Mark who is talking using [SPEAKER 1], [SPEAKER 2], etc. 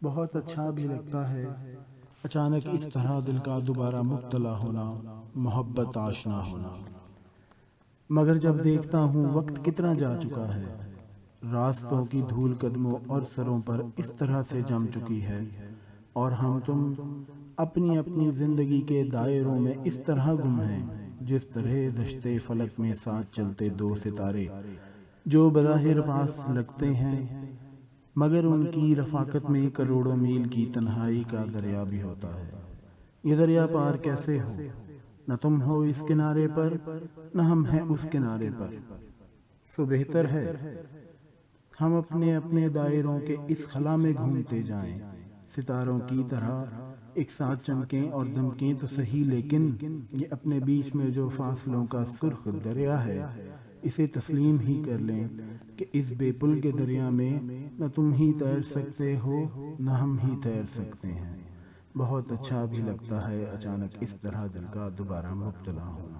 [SPEAKER 1] بہت اچھا بھی لگتا ہے اچانک اس طرح دل کا دوبارہ مبتلا ہونا، محبت آشنا ہونا۔ مگر جب دیکھتا ہوں وقت کتنا جا چکا ہے، راستوں کی دھول قدموں اور سروں پر اس طرح سے جم چکی ہے، اور ہم تم اپنی اپنی زندگی کے دائروں میں اس طرح گم ہیں، جس طرح دشتے فلک میں ساتھ چلتے دو ستارے جو بظاہر پاس لگتے ہیں، مگر ان کی رفاقت میں کروڑوں میل کی تنہائی کا دریا بھی ہوتا ہے۔ یہ دریا پار کیسے ہو؟ نہ تم ہو اس کنارے پر، نہ ہم ہیں اس کنارے پر۔ سو بہتر ہے ہم اپنے اپنے دائروں کے اس خلا میں گھومتے جائیں، ستاروں کی طرح ایک ساتھ چمکیں اور دمکیں تو صحیح، لیکن یہ اپنے بیچ میں جو فاصلوں کا سرخ دریا ہے، اسے تسلیم ہی کر لیں کہ اس بے پل کے دریا میں نہ تم ہی تیر سکتے ہو، نہ ہم ہی تیر سکتے ہیں۔ بہت اچھا بھی لگتا ہے اچانک اس طرح دل کا دوبارہ مبتلا ہونا۔